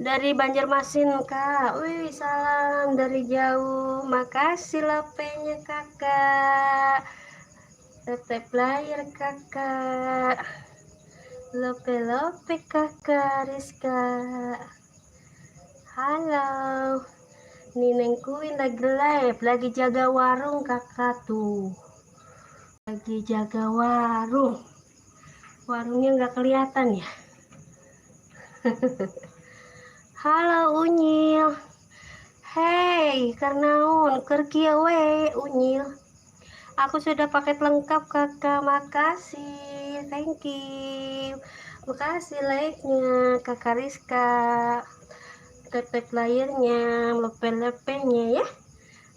Dari Banjarmasin kak. Wih, salam dari jauh. Makasih lepenya kakak. Tetep layar kakak. Lope-lope kakak Rizka. Halo. Nineng Queen lagi live. Lagi jaga warung kakak tuh. Lagi jaga warung. Warungnya nggak kelihatan ya. Halo Unyil. Hey, karnaun kerkia we Unyil. Aku sudah paket lengkap kakak, makasih, thank you. Makasih like-nya kakak Rizka. Tepet layarnya, lepe-lepenya ya.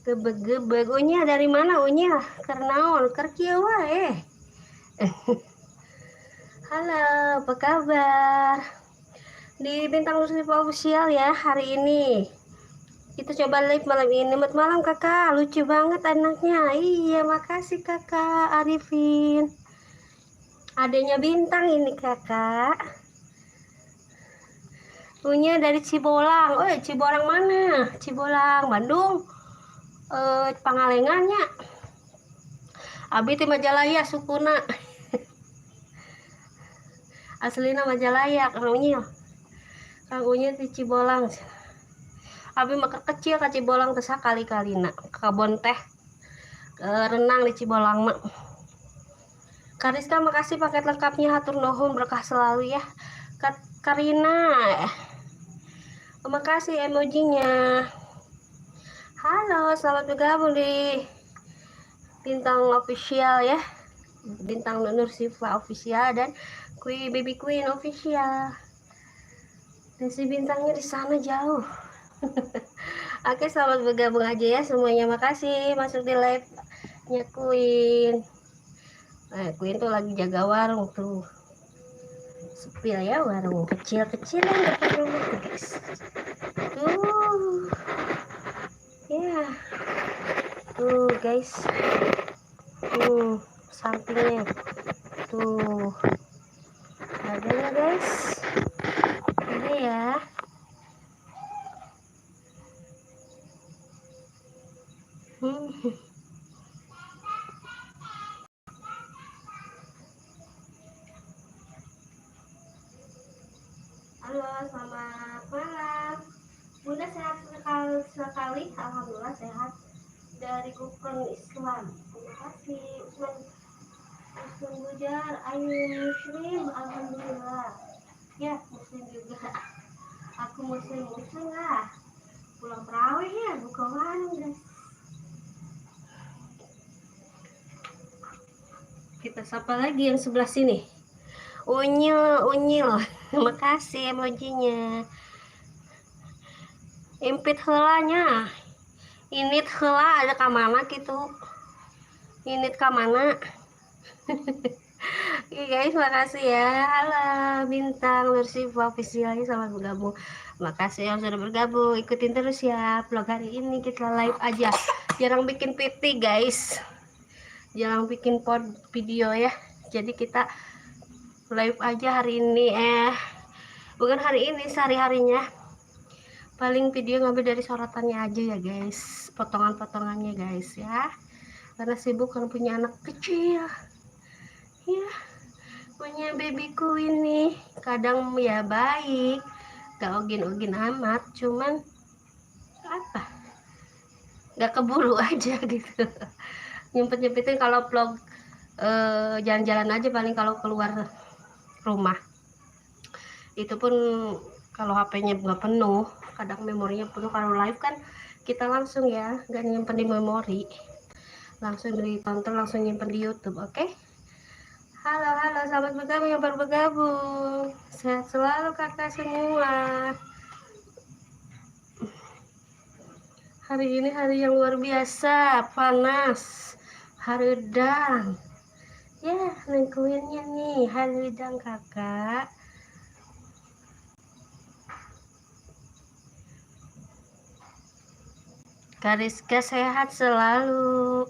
Gebeg-gebeg. Unyil dari mana Unyil? Karnaun kerkia we. Halo, apa kabar? Di Bintang Muslim Official ya hari ini. Kita coba live malam ini. Selamat malam kakak, lucu banget anaknya. Iya, makasih kakak Arifin. Adanya Bintang ini kakak. Punya dari Cibolang. Oh, Cibolang mana? Cibolang, Bandung. Pangalengannya. Abi ti Majalaya sukuna. Aslina Majalaya, Kang Unyil. Kang Unyil di Cibolang. Abi mah kecil ka Cibolang teh kali-kalina. Kebon teh. Renang di Cibolang mah. Kariska makasih paket lengkapnya, hatur nuhun, berkah selalu ya. Karina makasih emojinya. Halo, selamat bergabung di Bintang Official ya. Bintang Nur Siva Official dan Baby Queen Official. Dan si bintangnya di sana jauh. Oke, selamat bergabung aja ya semuanya. Makasih masuk di live-nya Queen. Queen tuh lagi jaga warung tuh. Sepi ya warung kecil-kecil yang depan rumah tuh guys. Tuh. Ya. Tuh guys. Tuh sampingnya. Tuh. Adanya guys. Ini ya. Halo, selamat malam. Bunda sehat sekali, alhamdulillah sehat. Dari Rukun Islam. Terima kasih. Usman Bujar, ayu muslim, alhamdulillah. Ya, muslim juga. Aku muslim lah. Pulang terawih ya, buka warung guys. Kita sapa lagi yang sebelah sini. Unyil, Unyil. Makasih emojinya. Impit helanya. Init hela ada kamana gitu. Init kamana. Oke guys, makasih ya. Halo Bintang Nursifa Official, selamat bergabung. Makasih yang sudah bergabung. Ikutin terus ya vlog hari ini, kita live aja. Jarang bikin PT guys. Jarang bikin video ya. Jadi kita live aja hari ini. Bukan hari ini, sehari-harinya. Paling video ngambil dari sorotannya aja ya guys. Potongan-potongannya guys ya. Karena sibuk kan punya anak kecil. Ya. Punya babyku ini kadang ya baik, gak ogin-ogin amat, cuman apa, gak keburu aja gitu. Nyempet-nyempetin kalau vlog jalan-jalan aja paling kalau keluar rumah. Itu pun kalau HP-nya nggak penuh, kadang memorinya penuh. Kalau live kan kita langsung ya, gak nyimpen di memori, langsung ditonton, langsung nyimpen di YouTube. Oke? Halo, selamat bergabung yang baru bergabung. Sehat selalu kakak semua. Hari ini hari yang luar biasa, panas, haredang. Ya, lingkuinnya nih, haredang kakak. Kariska sehat selalu.